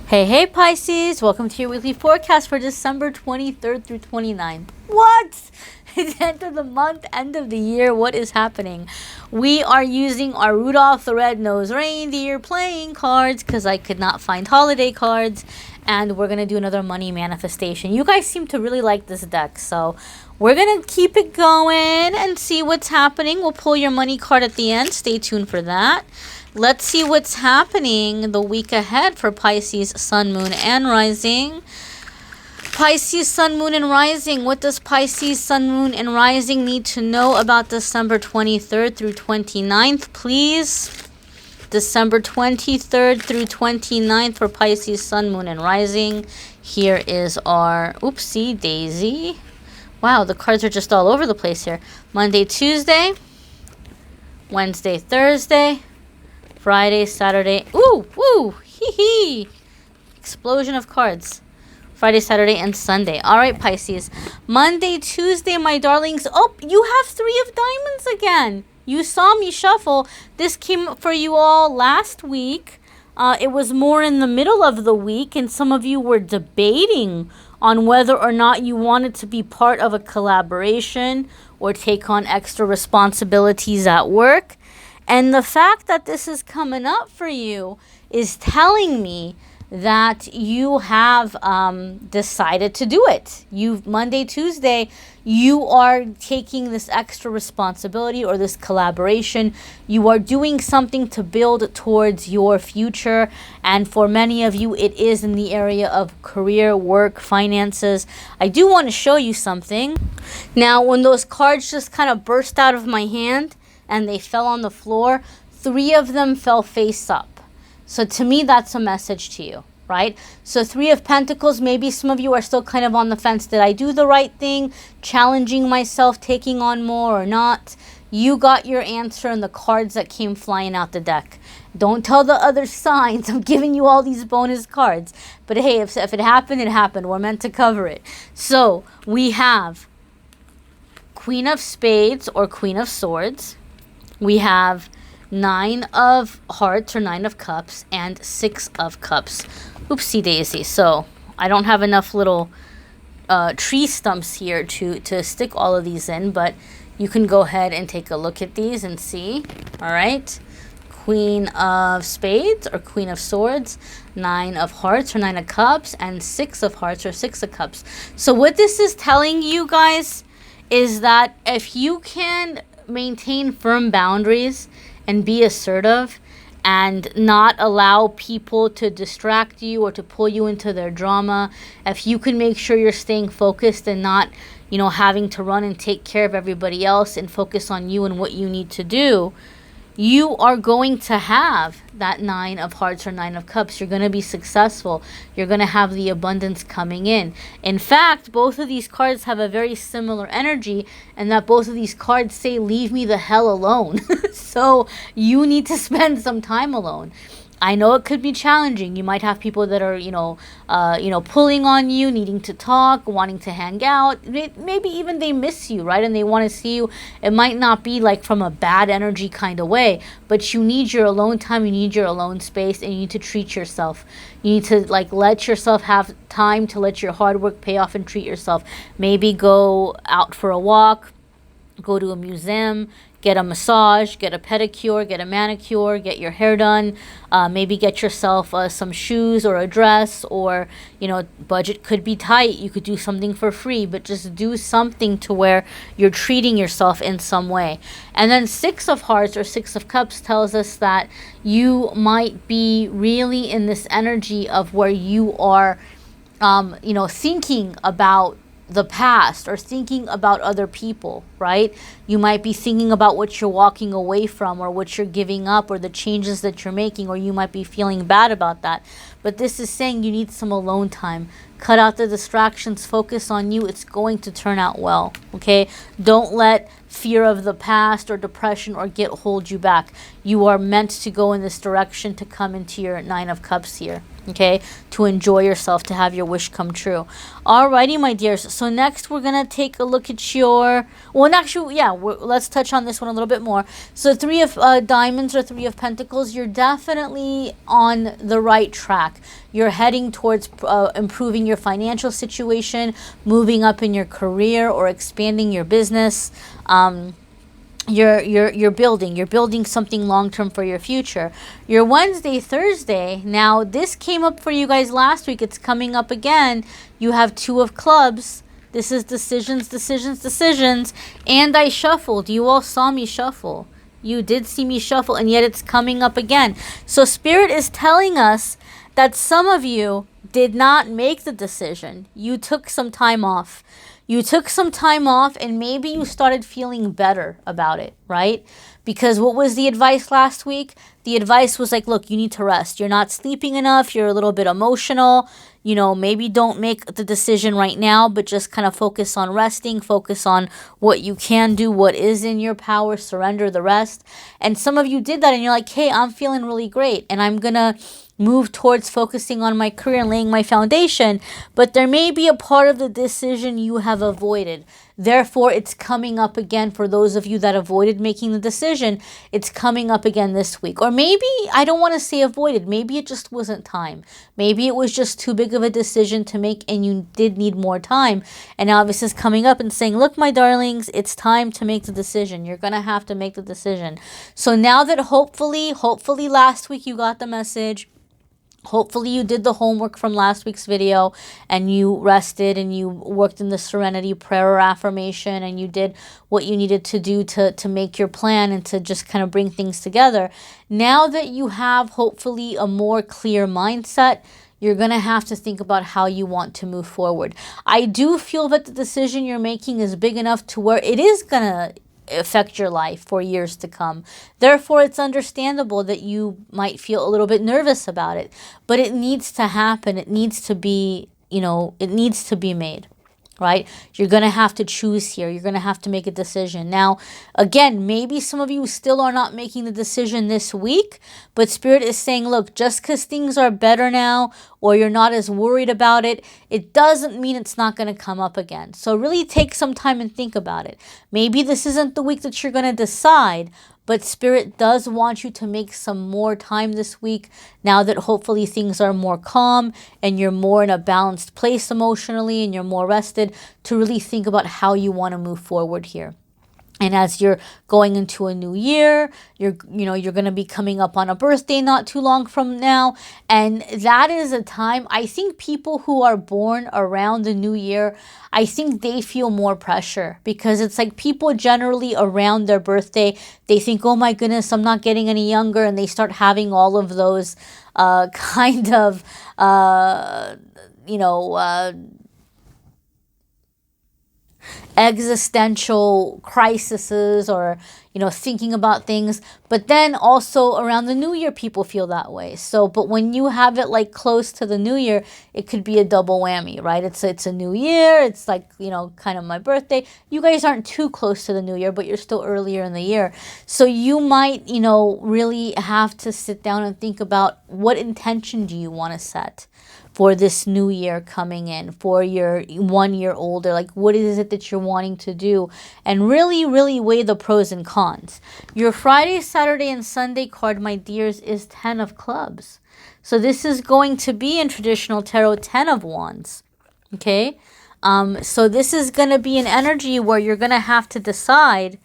Hey Pisces, welcome to your weekly forecast for December 23rd through 29th. What? It's end of the month, end of the year. What is happening? We are using our Rudolph the Red-Nosed Reindeer playing cards because I could not find holiday cards. And we're going to do another money manifestation. You guys seem to really like this deck, so we're going to keep it going and see what's happening. We'll pull your money card at the end. Stay tuned for that. Let's see what's happening the week ahead for Pisces, Sun, Moon, and Rising. Pisces, Sun, Moon, and Rising. What does Pisces, Sun, Moon, and Rising need to know about December 23rd through 29th, please? December 23rd through 29th for Pisces, Sun, Moon, and Rising. Here is our, oopsie daisy. Wow, the cards are just all over the place here. Monday, Tuesday, Wednesday, Thursday, Friday, Saturday. Ooh, woo, hee hee. Explosion of cards. Friday, Saturday, and Sunday. All right, Pisces. Monday, Tuesday, my darlings. Oh, you have 3 of diamonds again. You saw me shuffle. This came for you all last week. It was more in the middle of the week, and some of you were debating on whether or not you wanted to be part of a collaboration or take on extra responsibilities at work. And the fact that this is coming up for you is telling me that you have decided to do it. Monday, Tuesday, you are taking this extra responsibility or this collaboration. You are doing something to build towards your future. And for many of you, it is in the area of career, work, finances. I do want to show you something. Now, when those cards just kind of burst out of my hand and they fell on the floor, 3 of them fell face up. So to me, that's a message to you, right? So 3 of Pentacles, maybe some of you are still kind of on the fence. Did I do the right thing? Challenging myself, taking on more or not? You got your answer in the cards that came flying out the deck. Don't tell the other signs. I'm giving you all these bonus cards. But hey, if it happened, it happened. We're meant to cover it. So we have Queen of Spades or Queen of Swords. We have 9 of Hearts or 9 of Cups and 6 of Cups. Oopsie daisy. So I don't have enough little tree stumps here to stick all of these in, but you can go ahead and take a look at these and see. All right. Queen of Spades or Queen of Swords, 9 of Hearts or 9 of Cups, and 6 of Hearts or 6 of Cups. So what this is telling you guys is that if you can maintain firm boundaries and be assertive and not allow people to distract you or to pull you into their drama, if you can make sure you're staying focused and not, having to run and take care of everybody else and focus on you and what you need to do, you are going to have that 9 of Hearts or 9 of Cups. You're going to be successful. You're going to have the abundance coming in. In fact, both of these cards have a very similar energy, and that both of these cards say, leave me the hell alone. So you need to spend some time alone. I know it could be challenging. You might have people that are, pulling on you, needing to talk, wanting to hang out. Maybe even they miss you, right? And they want to see you. It might not be like from a bad energy kind of way, but you need your alone time. You need your alone space, and you need to treat yourself. You need to let yourself have time to let your hard work pay off and treat yourself. Maybe go out for a walk, go to a museum, get a massage, get a pedicure, get a manicure, get your hair done, maybe get yourself some shoes or a dress, or, budget could be tight. You could do something for free, but just do something to where you're treating yourself in some way. And then 6 of Hearts or 6 of Cups tells us that you might be really in this energy of where you are, thinking about the past or thinking about other people, right? You might be thinking about what you're walking away from or what you're giving up or the changes that you're making, or you might be feeling bad about that. But this is saying you need some alone time. Cut out the distractions, focus on you. It's going to turn out well, okay? Don't let fear of the past or depression or guilt hold you back. You are meant to go in this direction, to come into your 9 of Cups here, okay? To enjoy yourself, to have your wish come true. Alrighty, my dears. So next we're going to take a look at your... Well, and actually, yeah, let's touch on this one a little bit more. So Three of Diamonds or Three of Pentacles, you're definitely on the right track. You're heading towards improving your financial situation, moving up in your career, or expanding your business. You're building something long-term for your future. Your Wednesday, Thursday, now this came up for you guys last week. It's coming up again. You have Two of Clubs. This is decisions, decisions, decisions. And I shuffled. You all saw me shuffle. You did see me shuffle, and yet it's coming up again. So Spirit is telling us that some of you did not make the decision. You took some time off. You took some time off, and maybe you started feeling better about it, right? Because what was the advice last week? The advice was like, look, you need to rest. You're not sleeping enough. You're a little bit emotional. You know, maybe don't make the decision right now, but just kind of focus on resting, focus on what you can do, what is in your power, surrender the rest. And some of you did that, and you're like, hey, I'm feeling really great, and I'm going to move towards focusing on my career and laying my foundation. But there may be a part of the decision you have avoided. Therefore, it's coming up again for those of you that avoided making the decision. It's coming up again this week. Or maybe, I don't want to say avoided, maybe it just wasn't time. Maybe it was just too big of a decision to make, and you did need more time. And now this is coming up and saying, look, my darlings, it's time to make the decision. You're going to have to make the decision. So now that hopefully last week you got the message, hopefully you did the homework from last week's video, and you rested, and you worked in the serenity prayer or affirmation, and you did what you needed to do to make your plan and to just kind of bring things together. Now that you have hopefully a more clear mindset, you're going to have to think about how you want to move forward. I do feel that the decision you're making is big enough to where it is going to affect your life for years to come. Therefore, it's understandable that you might feel a little bit nervous about it, but it needs to happen. It needs to be, it needs to be made, right? You're going to have to choose here. You're going to have to make a decision. Now, again, maybe some of you still are not making the decision this week, but Spirit is saying, look, just because things are better now, or you're not as worried about it, it doesn't mean it's not going to come up again. So really take some time and think about it. Maybe this isn't the week that you're going to decide, but Spirit does want you to make some more time this week, now that hopefully things are more calm and you're more in a balanced place emotionally and you're more rested, to really think about how you want to move forward here. And as you're going into a new year, you're going to be coming up on a birthday not too long from now. And that is a time, I think people who are born around the new year, I think they feel more pressure, because it's like people generally around their birthday, they think, oh my goodness, I'm not getting any younger. And they start having all of those existential crises, or thinking about things. But then also around the new year, people feel that way. So but when you have it like close to the new year, it could be a double whammy, right? It's a new year, it's like kind of my birthday. You guys aren't too close to the new year, but you're still earlier in the year. So you might really have to sit down and think about, what intention do you want to set for this new year coming in, for your 1 year older? Like, what is it that you're wanting to do? And really, really weigh the pros and cons. Your Friday, Saturday, and Sunday card, my dears, is 10 of Clubs. So this is going to be in traditional tarot 10 of Wands. Okay? So this is going to be an energy where you're going to have to decide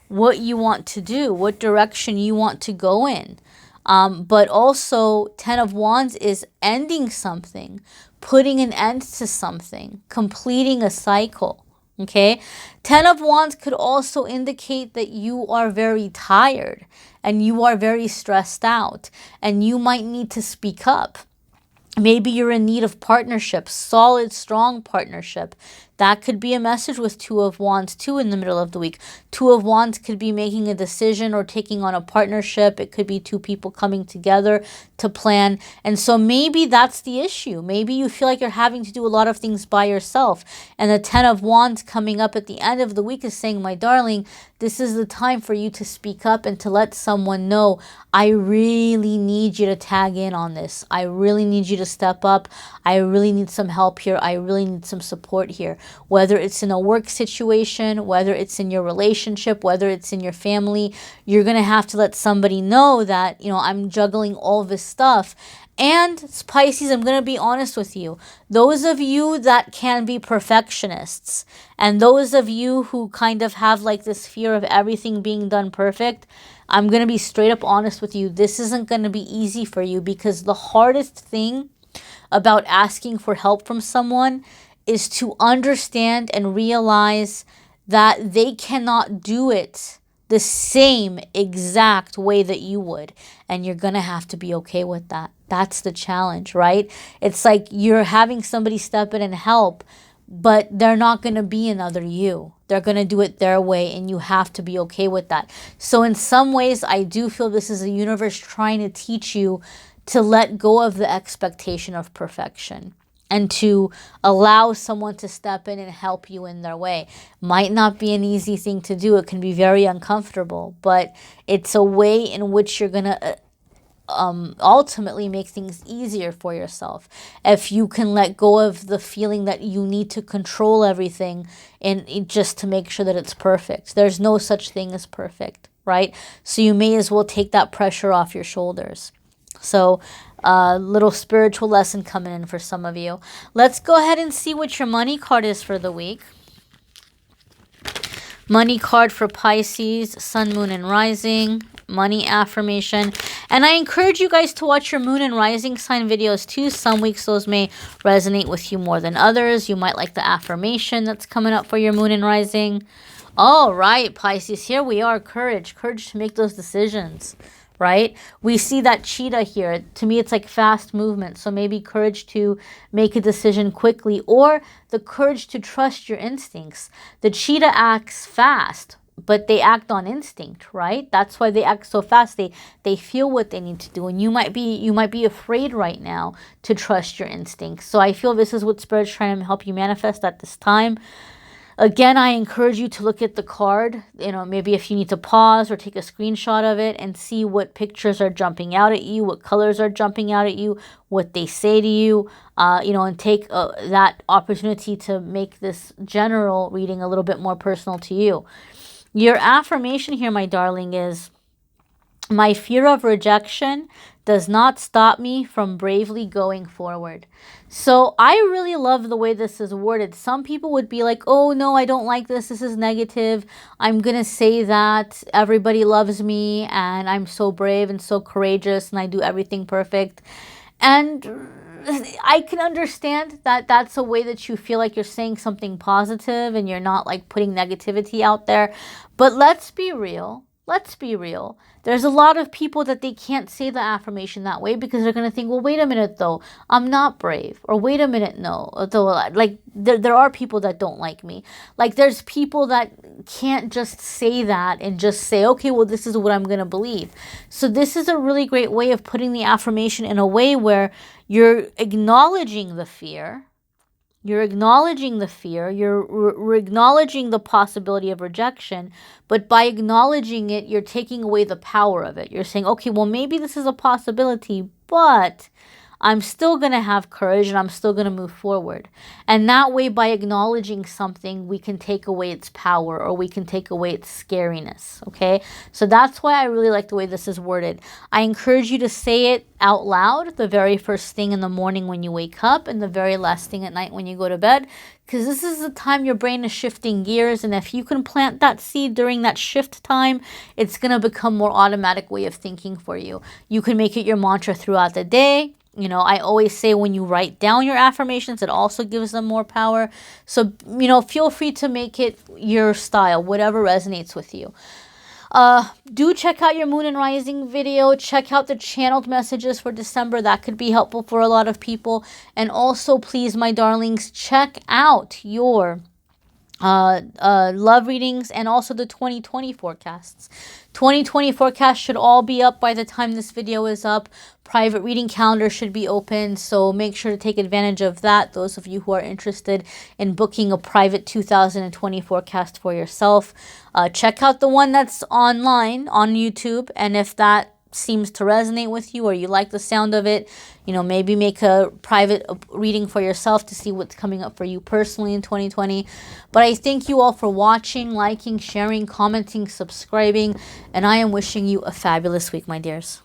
what you want to do, what direction you want to go in. But also 10 of Wands is ending something, putting an end to something, completing a cycle. Okay? 10 of Wands could also indicate that you are very tired and you are very stressed out, and you might need to speak up. Maybe you're in need of partnership, solid, strong partnership. That could be a message with 2 of Wands too in the middle of the week. 2 of Wands could be making a decision or taking on a partnership. It could be 2 people coming together to plan. And so maybe that's the issue. Maybe you feel like you're having to do a lot of things by yourself. And the 10 of Wands coming up at the end of the week is saying, my darling, this is the time for you to speak up and to let someone know, I really need you to tag in on this. I really need you to step up. I really need some help here. I really need some support here. whether it's in a work situation, whether it's in your relationship, whether it's in your family. You're going to have to let somebody know that, you know, I'm juggling all this stuff. And Pisces, I'm going to be honest with you. Those of you that can be perfectionists, and those of you who kind of have like this fear of everything being done perfect, I'm going to be straight up honest with you. This isn't going to be easy for you, because the hardest thing about asking for help from someone is to understand and realize that they cannot do it the same exact way that you would. And you're going to have to be okay with that. That's the challenge, right? It's like you're having somebody step in and help, but they're not going to be another you. They're going to do it their way, and you have to be okay with that. So in some ways, I do feel this is the universe trying to teach you to let go of the expectation of perfection and to allow someone to step in and help you in their way. Might not be an easy thing to do. It can be very uncomfortable, but it's a way in which you're going to ultimately make things easier for yourself. If you can let go of the feeling that you need to control everything and just to make sure that it's perfect. There's no such thing as perfect, right? So you may as well take that pressure off your shoulders. So little spiritual lesson coming in for some of you. Let's go ahead and see what your money card is for the week. Money card for Pisces, Sun, Moon, and Rising. Money affirmation. And I encourage you guys to watch your Moon and Rising sign videos too. Some weeks those may resonate with you more than others. You might like the affirmation that's coming up for your Moon and Rising. All right, Pisces, here we are. Courage. Courage to make those decisions, right? We see that cheetah here. To me, it's like fast movement. So maybe courage to make a decision quickly, or the courage to trust your instincts. The cheetah acts fast, but they act on instinct, right? That's why they act so fast. They feel what they need to do. And you might be afraid right now to trust your instincts. So I feel this is what Spirit's trying to help you manifest at this time. Again, I encourage you to look at the card. You know, maybe if you need to pause or take a screenshot of it and see what pictures are jumping out at you, what colors are jumping out at you, what they say to you, you know, and take that opportunity to make this general reading a little bit more personal to you. Your affirmation here, my darling, is, my fear of rejection does not stop me from bravely going forward. So I really love the way this is worded. Some people would be like, oh no, I don't like this. This is negative. I'm going to say that everybody loves me and I'm so brave and so courageous and I do everything perfect. And I can understand that that's a way that you feel like you're saying something positive and you're not like putting negativity out there. But let's be real. Let's be real. There's a lot of people that they can't say the affirmation that way because they're going to think, well, wait a minute, though, I'm not brave. Or wait a minute, no. Though, like, there are people that don't like me. Like, there's people that can't just say that and just say, okay, well, this is what I'm going to believe. So this is a really great way of putting the affirmation in a way where you're acknowledging the fear. You're acknowledging the fear, you're acknowledging the possibility of rejection, but by acknowledging it, you're taking away the power of it. You're saying, okay, well, maybe this is a possibility, but I'm still going to have courage and I'm still going to move forward. And that way, by acknowledging something, we can take away its power or we can take away its scariness, okay? So that's why I really like the way this is worded. I encourage you to say it out loud the very first thing in the morning when you wake up and the very last thing at night when you go to bed, because this is the time your brain is shifting gears, and if you can plant that seed during that shift time, it's going to become more automatic way of thinking for you. You can make it your mantra throughout the day. You know, I always say when you write down your affirmations, it also gives them more power. So, you know, feel free to make it your style, whatever resonates with you. Do check out your Moon and Rising video. Check out the channeled messages for December. That could be helpful for a lot of people. And also, please, my darlings, check out your love readings and also the 2020 forecasts. 2020 forecasts should all be up by the time this video is up. Private reading calendar should be open, so make sure to take advantage of that. Those of you who are interested in booking a private 2020 forecast for yourself, check out the one that's online on YouTube, and if that seems to resonate with you or you like the sound of it, you know, maybe make a private reading for yourself to see what's coming up for you personally in 2020. But I thank you all for watching, liking, sharing, commenting, subscribing, and I am wishing you a fabulous week, my dears.